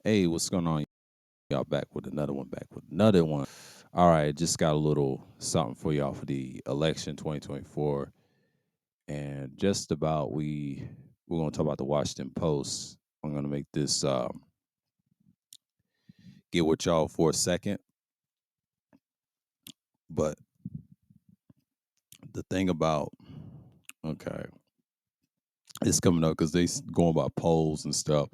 Hey, what's going on? Y'all back with another one, back with another one. All right, just got a little something for y'all for the election 2024. And just about we're gonna talk about the Washington Post. I'm gonna make this get with y'all for a second. But the thing about okay, it's coming up because going by polls and stuff.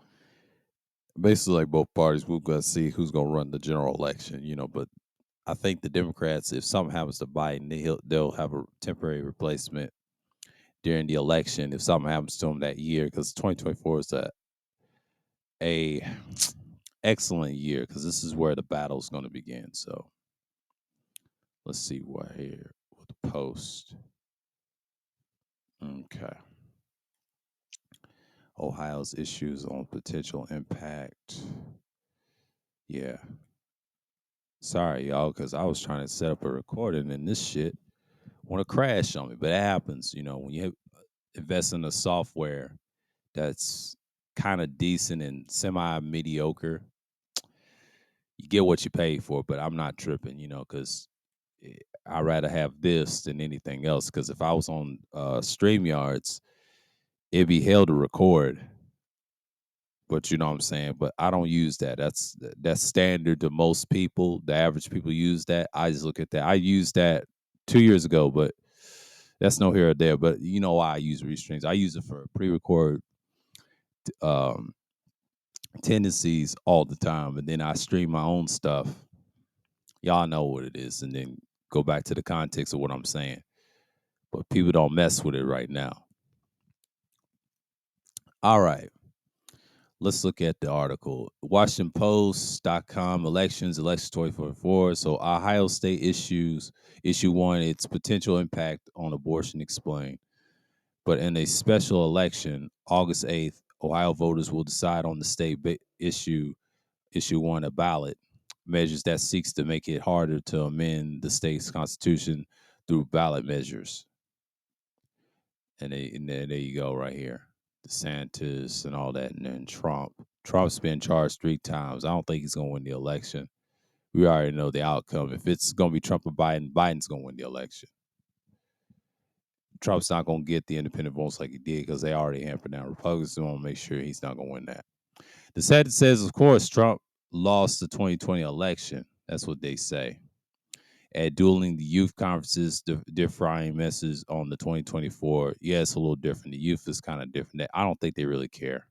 Basically, like both parties, we're gonna see who's gonna run the general election, but I think the Democrats, if something happens to Biden, they'll have a temporary replacement during the election if something happens to him that year, because 2024 is a excellent year because this is where the battle's going to begin. So let's see what here with the Post. Okay, Ohio's issues on potential impact. Yeah, sorry y'all, because I was trying to set up a recording and this shit want to crash on me, but it happens. When you invest in a software that's kind of decent and semi mediocre, you get what you pay for. But I'm not tripping, because I'd rather have this than anything else. Because if I was on StreamYards, it'd be hell to record. But you know what I'm saying. But I don't use that. That's standard to most people. The average people use that. I just look at that. I used that 2 years ago, but that's no here or there. But you know why I use Restreams? I use it for pre-record um, tendencies all the time, and then I stream my own stuff. Y'all know what it is, and then go back to the context of what I'm saying. But people don't mess with it right now. All right, let's look at the article. WashingtonPost.com elections, election 2024. So Ohio State issue one, its potential impact on abortion explained. But in a special election, August 8th, Ohio voters will decide on the state issue one, a ballot measures that seeks to make it harder to amend the state's constitution through ballot measures. And there you go, right here. DeSantis and all that, and then Trump. Trump's been charged 3 times. I don't think he's going to win the election. We already know the outcome. If it's going to be Trump or Biden, Biden's going to win the election. Trump's not going to get the independent votes like he did because they already hampered down. Republicans want to make sure he's not going to win that. DeSantis says, of course, Trump lost the 2020 election. That's what they say. At dueling the youth conferences, differing messages on the 2024. Yeah, it's a little different. The youth is kind of different. I don't think they really care.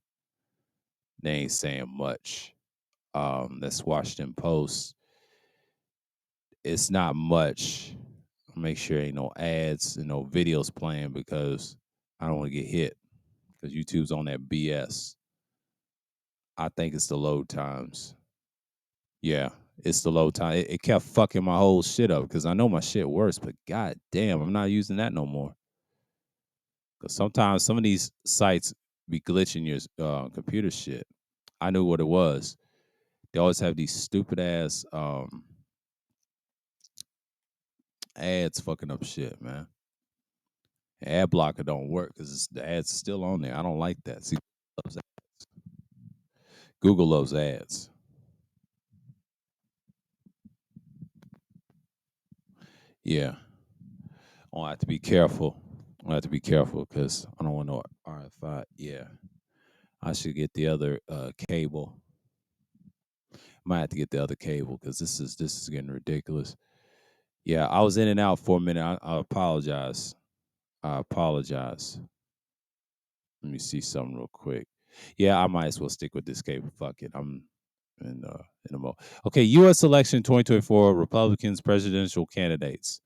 They ain't saying much. That's Washington Post. It's not much. Make sure ain't no ads and no videos playing because I don't want to get hit because YouTube's on that BS. I think it's the load times. Yeah, it's the load time. It kept fucking my whole shit up because I know my shit works, but god damn, I'm not using that no more. Because sometimes some of these sites be glitching your computer shit. I knew what it was. They always have these stupid ass ads fucking up shit, man. Ad blocker don't work because the ads still on there. I don't like that. See, Google loves ads. Yeah, I have to be careful. I have to be careful because I don't want no RFI. Yeah, I should get the other cable. Might have to get the other cable because this is getting ridiculous. Yeah, I was in and out for a minute. I apologize. I apologize. Let me see something real quick. Yeah, I might as well stick with this cable. Fuck it. I'm in a mo. Okay, U.S. election 2024 Republicans presidential candidates.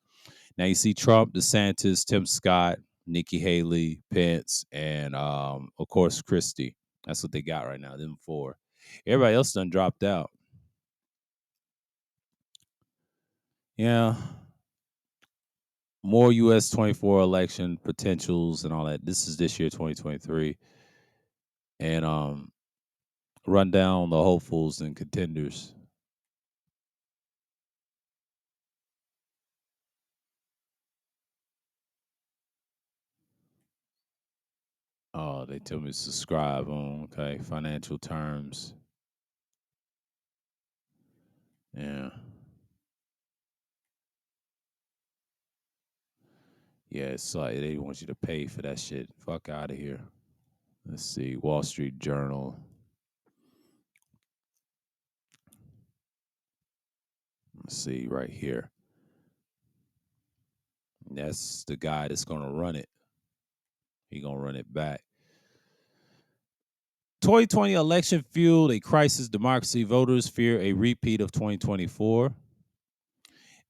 Now you see Trump, DeSantis, Tim Scott, Nikki Haley, Pence, and of course Christie. That's what they got right now. Them four. Everybody else done dropped out. Yeah, more U.S. 24 election potentials and all that. This is this year 2023, and run down the hopefuls and contenders. Oh, they tell me to subscribe on okay financial terms. Yeah. Yeah, it's like they want you to pay for that shit. Fuck out of here. Let's see. Wall Street Journal. Let's see right here. That's the guy that's gonna run it. He gonna run it back. 2020 election fueled a crisis democracy. Voters fear a repeat of 2024.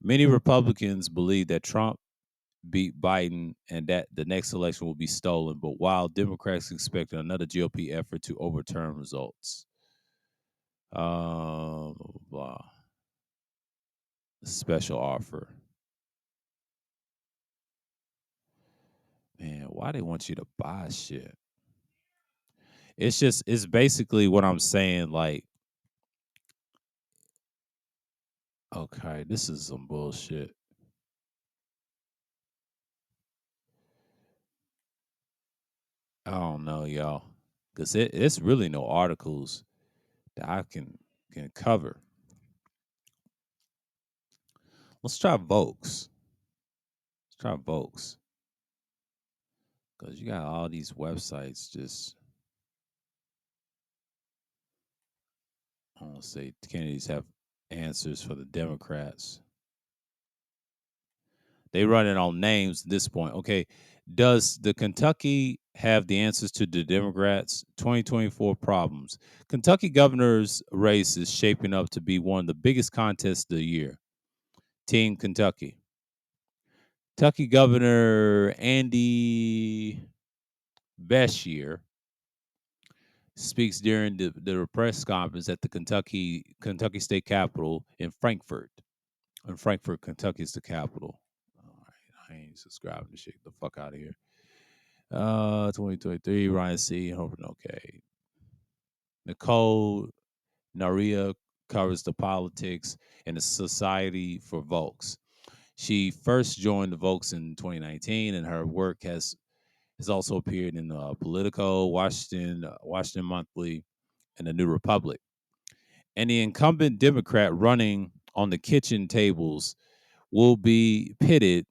Many Republicans believe that Trump beat Biden and that the next election will be stolen, but while Democrats expect another GOP effort to overturn results. Blah. Special offer. Man, why they want you to buy shit? It's basically what I'm saying. Like, okay, this is some bullshit. I don't know, y'all, because it's really no articles that I can cover. Let's try Vokes. Let's try Vokes because you got all these websites. Just I don't say candidates have answers for the Democrats. They run it on names at this point. Okay, does the Kentucky have the answers to the Democrats' 2024 problems? Kentucky governor's race is shaping up to be one of the biggest contests of the year. Team Kentucky. Kentucky Governor Andy Beshear speaks during the press conference at the Kentucky State Capitol in Frankfort. In Frankfort, Kentucky is the capital. All right, I ain't subscribing to shit. The fuck out of here. 2023, Ryan C. Hoping okay. Nicole Naria covers the politics and the Society for Volks. She first joined the Volks in 2019, and her work has also appeared in Politico, Washington Monthly, and the New Republic. And the incumbent Democrat running on the kitchen tables will be pitted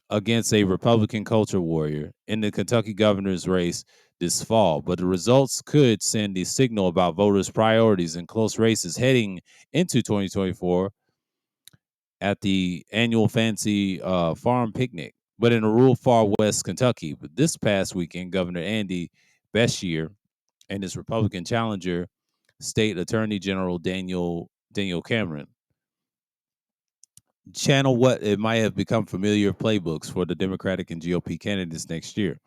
against a Republican culture warrior in the Kentucky governor's race this fall. But the results could send a signal about voters' priorities in close races heading into 2024 at the annual Fancy Farm Picnic. But in a rural far west Kentucky, but this past weekend, Governor Andy Beshear and his Republican challenger, State Attorney General Daniel Cameron, channel what it might have become familiar playbooks for the Democratic and GOP candidates next year.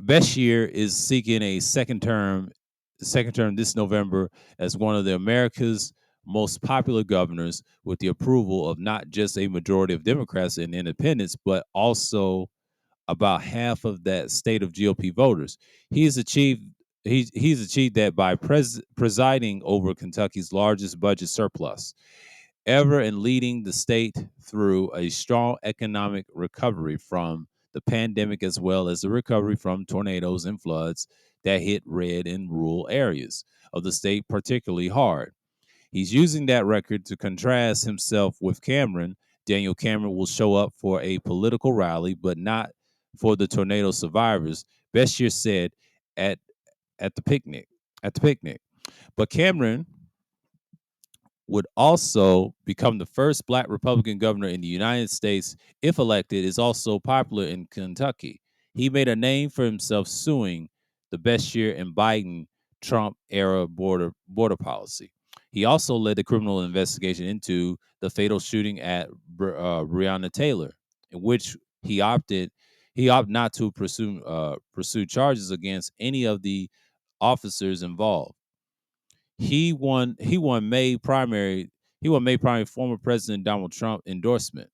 Beshear is seeking a second term this November as one of the America's most popular governors with the approval of not just a majority of Democrats and independents, but also about half of that state of GOP voters. He's achieved he's achieved that by presiding over Kentucky's largest budget surplus ever and leading the state through a strong economic recovery from the pandemic as well as the recovery from tornadoes and floods that hit red in rural areas of the state particularly hard. He's using that record to contrast himself with Cameron. Daniel Cameron will show up for a political rally, but not for the tornado survivors, Beshear said at at the picnic. At the picnic. But Cameron would also become the first black Republican governor in the United States if elected, is also popular in Kentucky. He made a name for himself suing the Beshear and Biden Trump era border policy. He also led the criminal investigation into the fatal shooting at Breonna Taylor, in which he opted not to pursue charges against any of the officers involved. He won May primary. He won May primary former President Donald Trump endorsement.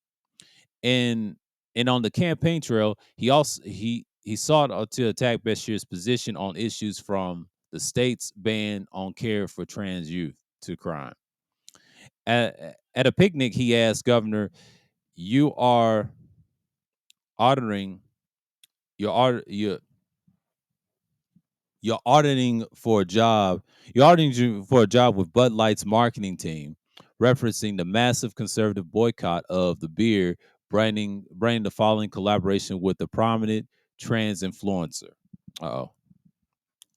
And and on the campaign trail, he sought to attack Beshear's position on issues from the state's ban on care for trans youth to crime. At a picnic, he asked Governor, "You are auditing you're aud- you're auditing for a job. You're auditing for a job with Bud Light's marketing team. referencing the massive conservative boycott of the beer, branding the following collaboration with the prominent trans influencer. Uh-oh.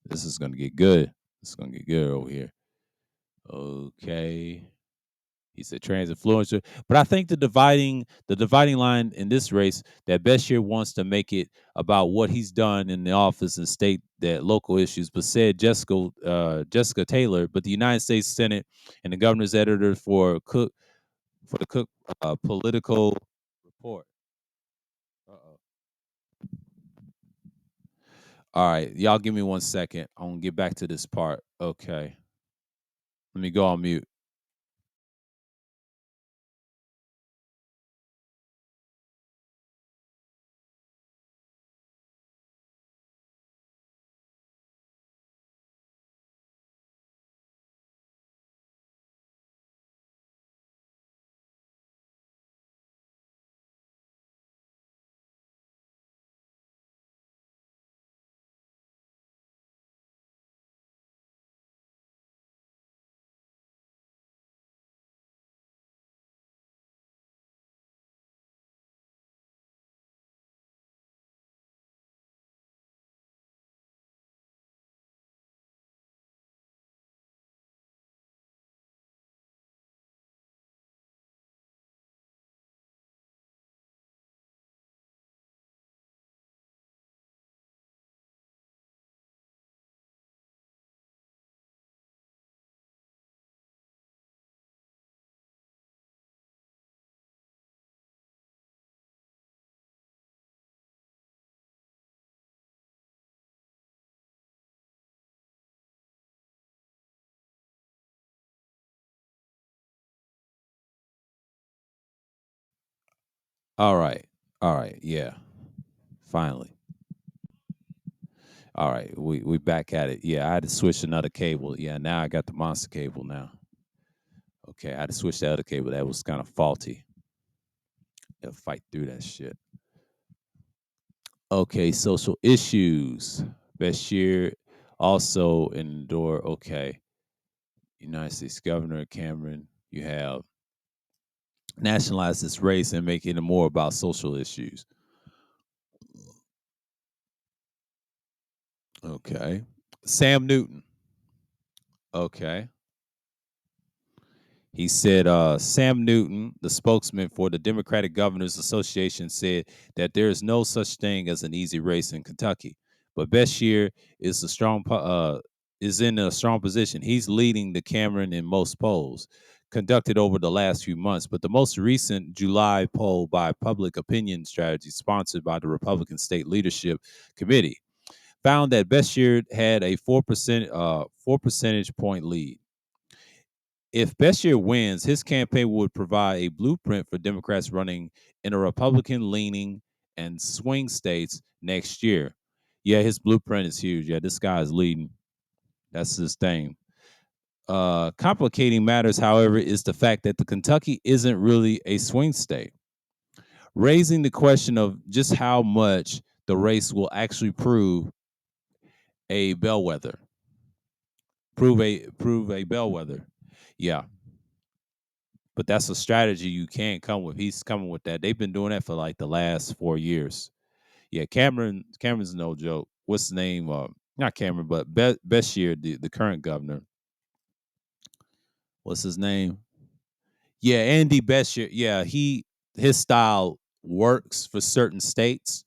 This is gonna get good. This is gonna get good over here. Okay. He said trans influencer. But I think the dividing line in this race that Bashir wants to make it about what he's done in the office and state that local issues, but said Jessica Taylor, but the United States Senate and the governor's editor for the Cook political report. Uh-oh. All right, y'all give me 1 second. I'm gonna get back to this part. Okay. Let me go on mute. All right. All right. Yeah. Finally. All right, we back at it. Yeah, I had to switch another cable. Yeah, now I got the monster cable now. Okay, I had to switch the other cable. That was kind of faulty. They'll fight through that shit. Okay, social issues. Bashir also endure. Okay, United States Governor Cameron. You have nationalized this race and make it more about social issues. Okay, Sam Newton. Okay. He said Sam Newton, the spokesman for the Democratic Governors Association, said that there is no such thing as an easy race in Kentucky. But Beshear is in a strong position. He's leading the Cameron in most polls conducted over the last few months. But the most recent July poll by Public Opinion Strategy, sponsored by the Republican State Leadership Committee, found that Beshear had a 4% 4 percentage point lead. If Beshear wins, his campaign would provide a blueprint for Democrats running in a Republican leaning and swing states next year. Yeah, his blueprint is huge. Yeah, this guy is leading. That's his thing. Complicating matters, however, is the fact that the Kentucky isn't really a swing state, raising the question of just how much the race will actually prove a bellwether. Prove a bellwether. Yeah, but that's a strategy you can't come with. He's coming with that. They've been doing that for like the last 4 years. Yeah, Cameron's no joke. What's the name? Not Cameron, but Beshear, the current governor. What's his name? Yeah, Andy Beshear. Yeah, his style works for certain states,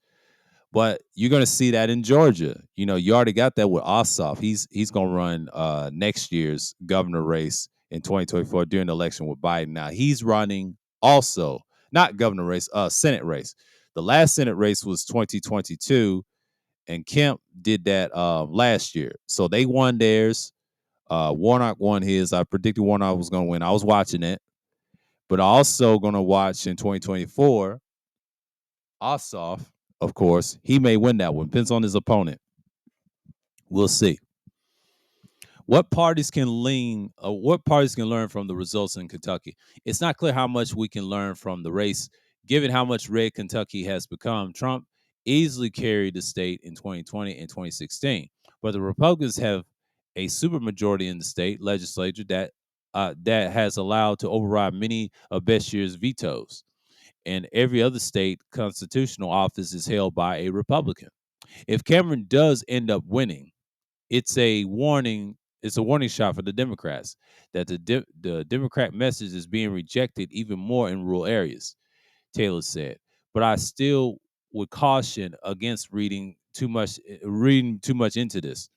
but you're gonna see that in Georgia. You already got that with Ossoff. He's gonna run next year's governor race in 2024 during the election with Biden. Now he's running also, not governor race, Senate race. The last Senate race was 2022, and Kemp did that last year. So they won theirs. Warnock won his. I predicted Warnock was gonna win. I was watching it, but also gonna watch in 2024 Ossoff, of course. He may win that one. Depends on his opponent. We'll see. What parties can learn from the results in Kentucky? It's not clear how much we can learn from the race, given how much red Kentucky has become. Trump easily carried the state in 2020 and 2016, but the Republicans have a supermajority in the state legislature that that has allowed to override many of Bashir's vetoes. And every other state constitutional office is held by a Republican. If Cameron does end up winning, it's a warning. It's a warning shot for the Democrats that the Democrat message is being rejected even more in rural areas. Taylor said, but I still would caution against reading too much into this,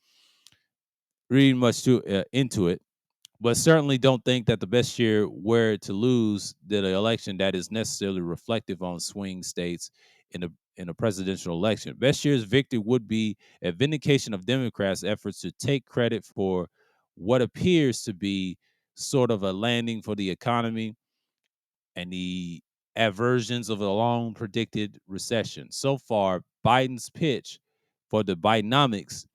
reading much too into it. But certainly don't think that the best year were to lose the election that is necessarily reflective on swing states in a presidential election. Best year's victory would be a vindication of Democrats' efforts to take credit for what appears to be sort of a landing for the economy and the aversions of a long predicted recession. So far, Biden's pitch for the Bidenomics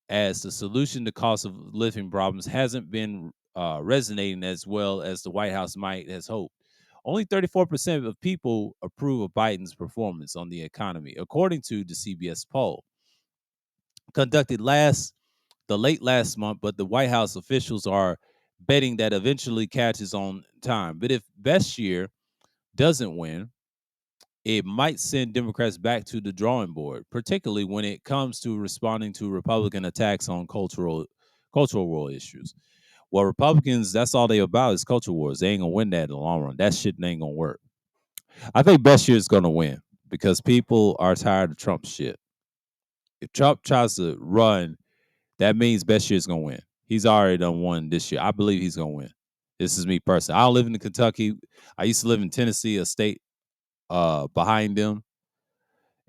as the solution to cost of living problems hasn't been resonating as well as the White House might has hoped. Only 34% of people approve of Biden's performance on the economy, according to the CBS poll conducted late last month. But the White House officials are betting that eventually catches on time. But if Beshear doesn't win, it might send Democrats back to the drawing board, particularly when it comes to responding to Republican attacks on cultural war issues. Well, Republicans, that's all they about is culture wars. They ain't gonna win that in the long run. That shit ain't gonna work. I think Beshear is gonna win because people are tired of Trump shit. If Trump tries to run, that means Beshear is gonna win. He's already done won this year. I believe he's gonna win. This is me personally. I don't live in Kentucky. I used to live in Tennessee, a state behind them.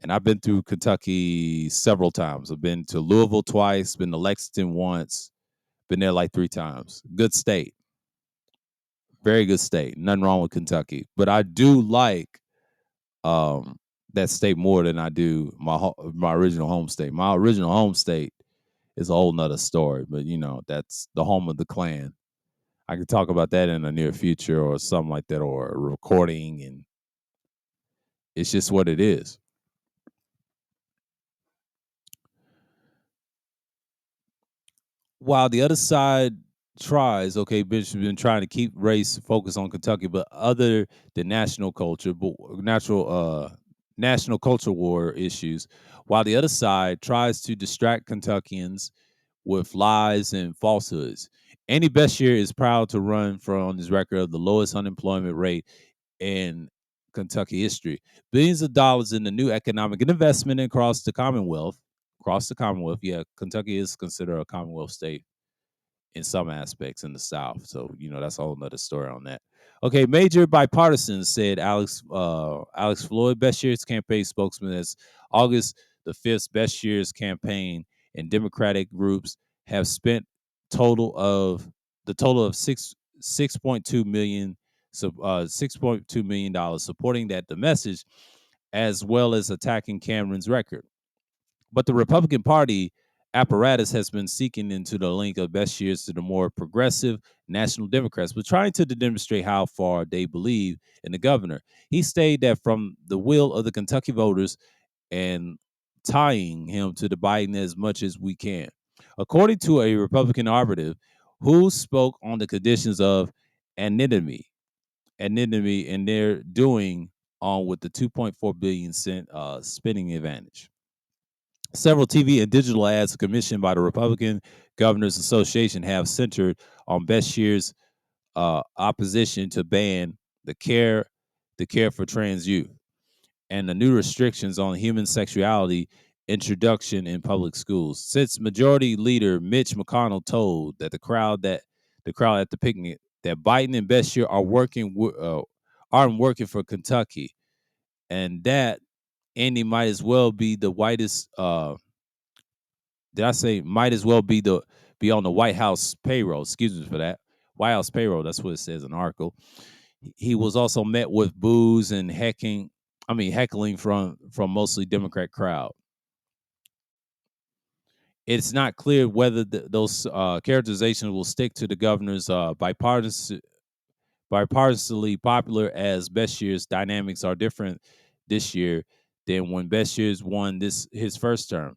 And I've been through Kentucky several times. I've been to Louisville twice, been to Lexington once, been there like 3 times. Good state, very good state. Nothing wrong with Kentucky, but I do like um, that state more than I do my original home state. My original home state is a whole nother story, but that's the home of the Klan. I could talk about that in the near future or something like that, or a recording, and it's just what it is. While the other side tries, okay, Bishop's been trying to keep race focused on Kentucky, but other than national culture, but national culture war issues, while the other side tries to distract Kentuckians with lies and falsehoods. Andy Beshear is proud to run from on his record of the lowest unemployment rate in Kentucky history. Billions of dollars in the new economic investment across the Commonwealth. Across the Commonwealth, yeah, Kentucky is considered a Commonwealth state in some aspects in the South. So, that's a whole nother story on that. Okay, major bipartisans said Alex Floyd, Beshear's campaign spokesman, as August the 5th, Beshear's campaign and Democratic groups have spent total of 6.2 million $6.2 million supporting the message, as well as attacking Cameron's record. But the Republican Party apparatus has been seeking into the link of best years to the more progressive national Democrats, but trying to demonstrate how far they believe in the governor. He stated that from the will of the Kentucky voters and tying him to the Biden as much as we can. According to a Republican operative who spoke on the conditions of anonymity, and they're doing on with the 2.4 billion cent spending advantage. Several TV and digital ads commissioned by the Republican Governors Association have centered on Beshear's opposition to ban the care the care for trans youth and the new restrictions on human sexuality introduction in public schools. Since Majority Leader Mitch McConnell told the crowd at the picnic that Biden and Beshear aren't working for Kentucky, and that Andy might as well be the whitest did I say might as well be on the White House payroll? Excuse me for that. White House payroll. That's what it says in the article. He was also met with boos and heckling from mostly Democrat crowd. It's not clear whether those characterizations will stick to the governor's bipartisanly popular, as Beshear's dynamics are different this year than when Beshear's won his first term.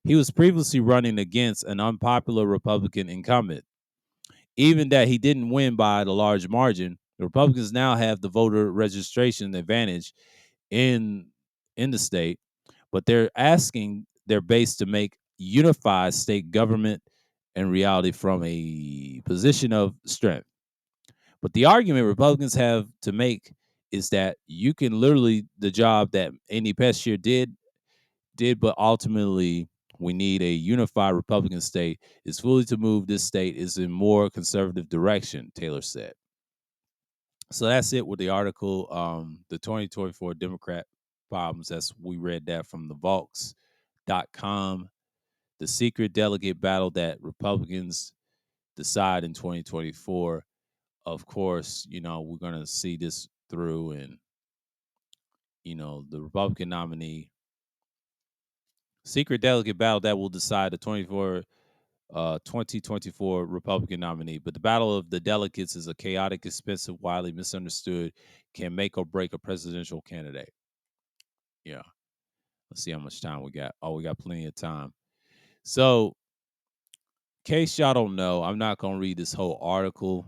He was previously running against an unpopular Republican incumbent. Even that he didn't win by the large margin, the Republicans now have the voter registration advantage in the state, but they're asking their base to make unified state government and reality from a position of strength. But the argument Republicans have to make is that you can literally the job that Andy Beshear did, but ultimately we need a unified Republican state. Is fully to move this state is in more conservative direction, Taylor said. So that's it with the article. The 2024 Democrat problems. That's we read that from the Vox.com. The secret delegate battle that Republicans decide in 2024. Of course, we're gonna see this through, and the Republican nominee secret delegate battle that will decide the 2024 Republican nominee. But the battle of the delegates is a chaotic, expensive, widely misunderstood, can make or break a presidential candidate. Yeah. Let's see how much time we got. Oh, we got plenty of time. So, in case y'all don't know, I'm not going to read this whole article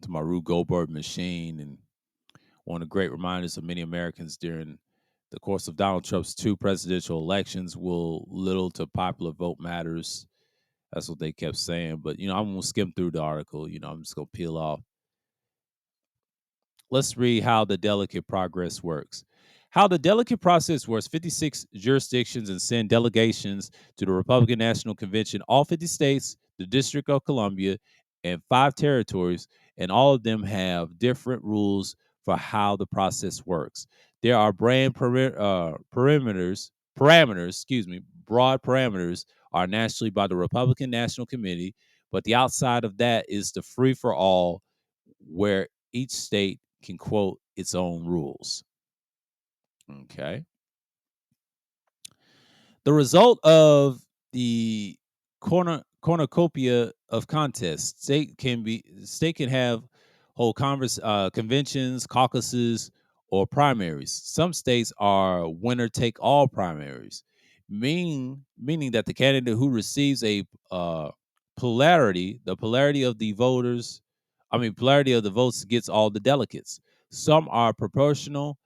to my Rube Goldberg machine. And one of the great reminders of many Americans during the course of Donald Trump's 2 presidential elections will little to popular vote matters. That's what they kept saying. But, I'm going to skim through the article. I'm just going to peel off. Let's read how the delegate progress works. How the delegate process works: 56 jurisdictions and send delegations to the Republican National Convention, all 50 states, the District of Columbia, and 5 territories, and all of them have different rules for how the process works. There are broad parameters are nationally by the Republican National Committee, but the outside of that is the free for all, where each state can quote its own rules. Okay. The result of the cornucopia of contests, state can have hold conventions, caucuses, or primaries. Some states are winner take all primaries, meaning that the candidate who receives a polarity of the polarity of the votes gets all the delegates. Some are proportional,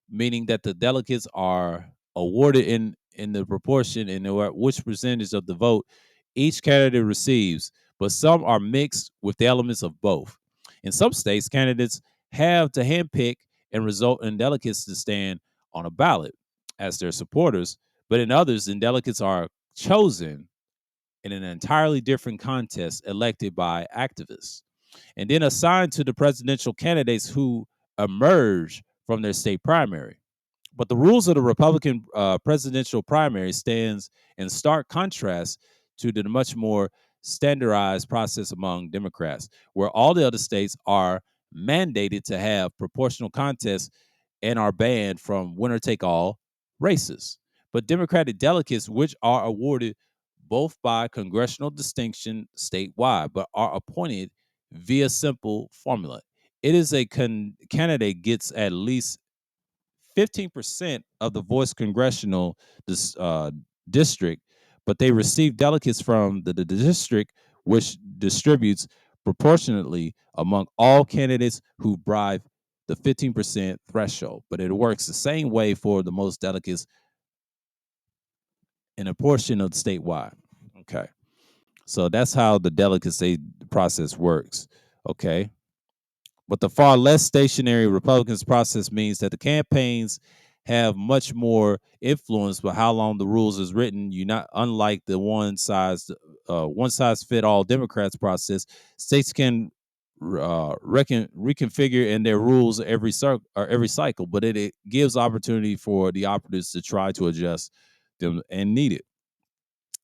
meaning that the delegates are awarded in the proportion in which percentage of the vote each candidate receives, but some are mixed with the elements of both. In some states, candidates have to handpick and result in delegates to stand on a ballot as their supporters, but in others, the delegates are chosen in an entirely different contest elected by activists and then assigned to the presidential candidates who emerge from their state primary. But the rules of the Republican presidential primary stands in stark contrast to the much more standardized process among Democrats, where all the other states are mandated to have proportional contests and are banned from winner take all races. But Democratic delegates, which are awarded both by congressional distinction statewide, but are appointed via simple formula. It is a candidate gets at least 15% of the voice congressional district, but they receive delegates from the district, which distributes proportionately among all candidates who bribe the 15% threshold. But it works the same way for the most delegates in a portion of the statewide. Okay. So that's how the delegacy process works. Okay. But the far less stationary Republicans process means that the campaigns have much more influence by how long the rules is written. You not unlike the one size fit all Democrats process, states can reconfigure in their rules every cycle, but it gives opportunity for the operatives to try to adjust them and need it.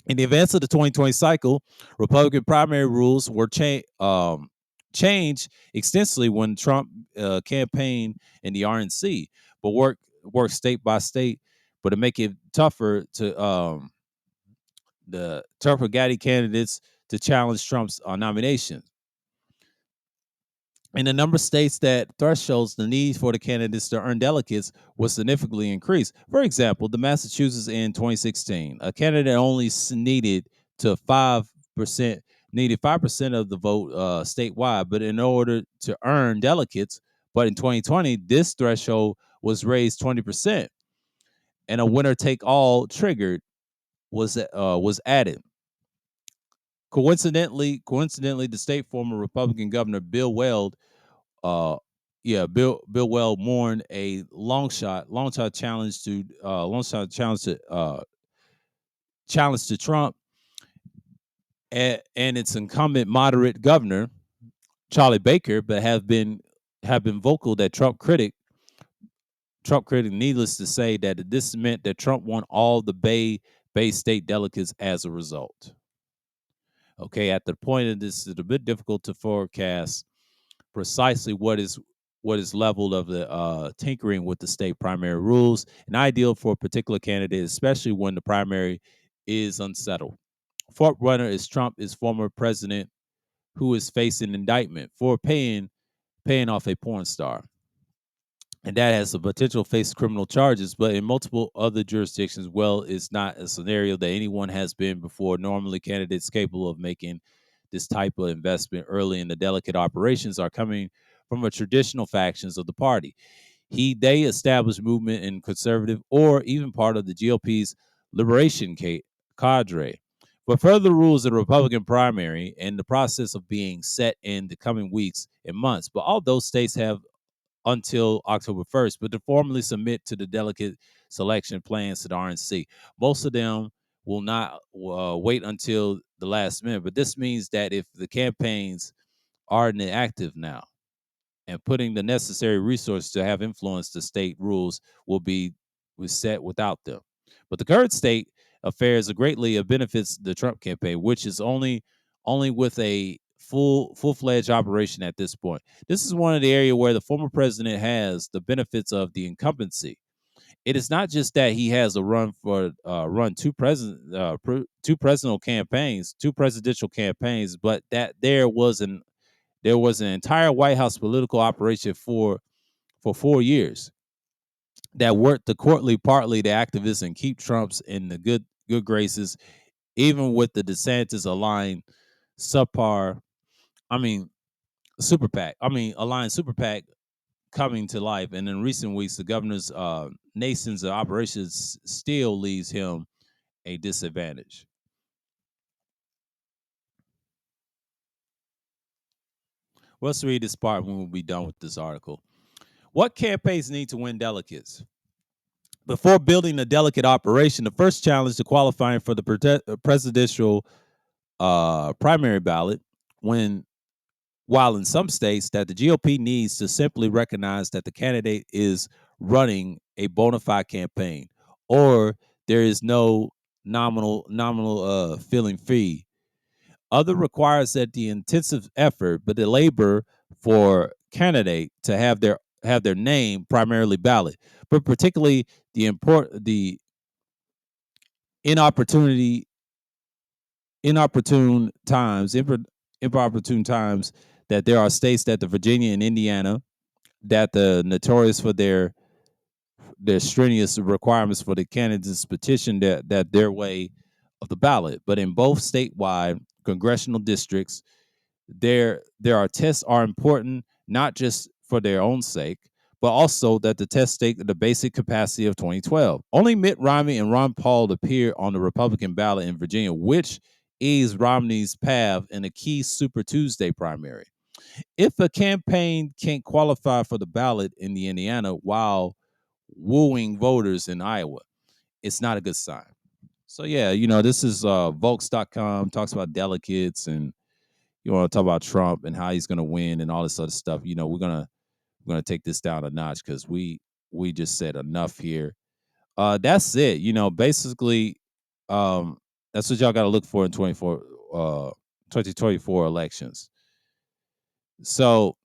In the advance of the 2020 cycle, Republican primary rules were changed extensively when Trump campaigned in the RNC, but work state by state, but to make it tougher to the tougher Gaddy candidates to challenge Trump's nomination. In the number of states that thresholds, the need for the candidates to earn delegates was significantly increased. For example, the Massachusetts in 2016, a candidate only needed to 5% needed 5% of the vote statewide, but in order to earn delegates, but in 2020, this threshold was raised 20%, and a winner-take-all triggered was added. Coincidentally, the state former Republican governor Bill Weld, uh, Bill Weld mourned a long shot challenge to Trump and its incumbent moderate governor Charlie Baker, but have been vocal that Trump critic, needless to say, that this meant that Trump won all the Bay State delegates as a result. Okay, at the point of this, it's a bit difficult to forecast precisely what is level of the tinkering with the state primary rules, and ideal for a particular candidate, especially when the primary is unsettled. Front runner is Trump, is former president who is facing indictment for paying off a porn star. And that has the potential to face criminal charges, but in multiple other jurisdictions, well, it's not a scenario that anyone has been before. Normally, candidates capable of making this type of investment early in the delicate operations are coming from a traditional factions of the party. They established movement in conservative or even part of the GOP's liberation cadre. But further rules of the Republican primary and the process of being set in the coming weeks and months. But all those states have until October 1st, but to formally submit to the delegate selection plans to the RNC. Most of them will not wait until the last minute, but this means that if the campaigns are inactive now and putting the necessary resources to have influence, the state rules will be set without them. But the current state affairs greatly benefits the Trump campaign, which is only with a full-fledged operation at this point. This is one of the areas where the former president has the benefits of the incumbency. It is not just that he has a run two presidential campaigns, but that there was an entire White House political operation for 4 years that worked the courtly partly the activists and keep Trump's in the good graces, even with the DeSantis aligned subpar. I mean, super PAC. Aligned super PAC coming to life, and in recent weeks, the governor's nation's operations still leaves him a disadvantage. Well, let's read this part when we'll be done with this article. What campaigns need to win delegates? Before building a delicate operation, the first challenge to qualifying for the presidential primary ballot, while in some states that the GOP needs to simply recognize that the candidate is running a bona fide campaign, or there is no nominal filling fee. Other requires that the intensive effort, but the labor for candidate to have their name primarily ballot, but particularly the inopportunity inopportune times inopportune times that there are states that the Virginia and Indiana that the notorious for their strenuous requirements for the candidates petition that their way of the ballot. But in both statewide congressional districts, there are tests are important not just for their own sake, but also that the test state the basic capacity of 2012. Only Mitt Romney and Ron Paul appear on the Republican ballot in Virginia, which eased Romney's path in a key Super Tuesday primary. If a campaign can't qualify for the ballot in the Indiana while wooing voters in Iowa, it's not a good sign. So yeah, this is Volks.com talks about delegates, and you want to talk about Trump and how he's going to win and all this other stuff. We're gonna take this down a notch because we just said enough here. That's it. Basically, um, that's what y'all got to look for in 2024 elections. So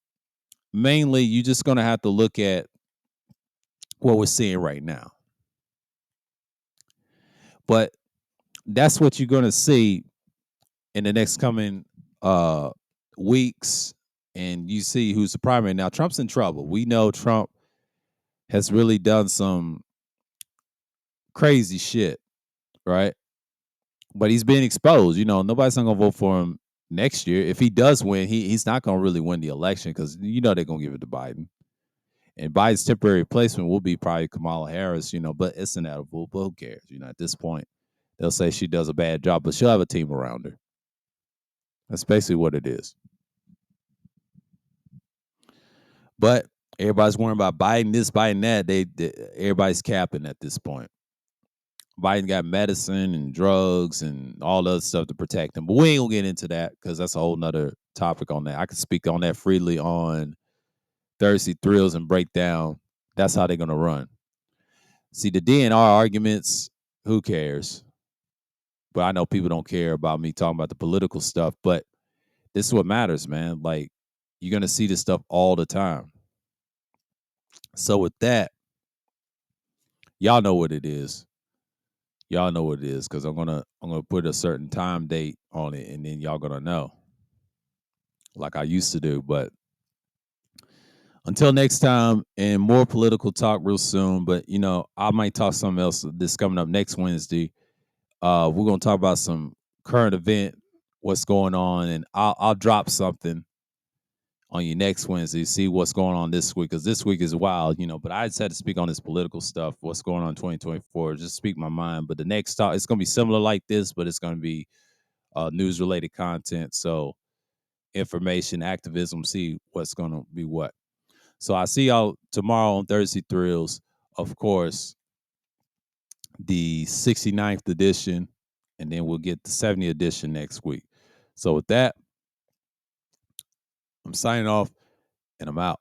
mainly, you're just gonna have to look at what we're seeing right now. But that's what you're gonna see in the next coming weeks, and you see who's the primary. Now, Trump's in trouble. We know Trump has really done some crazy shit, right? But he's being exposed. Nobody's not gonna vote for him next year. If he does win, he's not going to really win the election because they're going to give it to Biden. And Biden's temporary replacement will be probably Kamala Harris, but it's inevitable. But who cares? At this point, they'll say she does a bad job, but she'll have a team around her. That's basically what it is. But everybody's worrying about Biden this, Biden that. Everybody's capping at this point. Biden got medicine and drugs and all the other stuff to protect him. But we ain't gonna get into that because that's a whole nother topic on that. I could speak on that freely on Thursday Thrills and break down. That's how they're gonna run. See, the DNR arguments, who cares? But I know people don't care about me talking about the political stuff, but this is what matters, man. Like, you're gonna see this stuff all the time. So with that, y'all know what it is. Y'all know what it is because I'm gonna put a certain time date on it, and then y'all gonna know, like I used to do. But until next time, and more political talk real soon. But I might talk something else this coming up next Wednesday. We're gonna talk about some current event, what's going on, and I'll drop something on you next Wednesday. See what's going on this week because this week is wild, But I just had to speak on this political stuff, what's going on in 2024. Just speak my mind. But the next talk, it's gonna be similar like this, but it's gonna be news related content. So information, activism, see what's gonna be what. So I see y'all tomorrow on Thursday Thrills. Of course, the 69th edition, and then we'll get the 70th edition next week. So with that, I'm signing off and I'm out.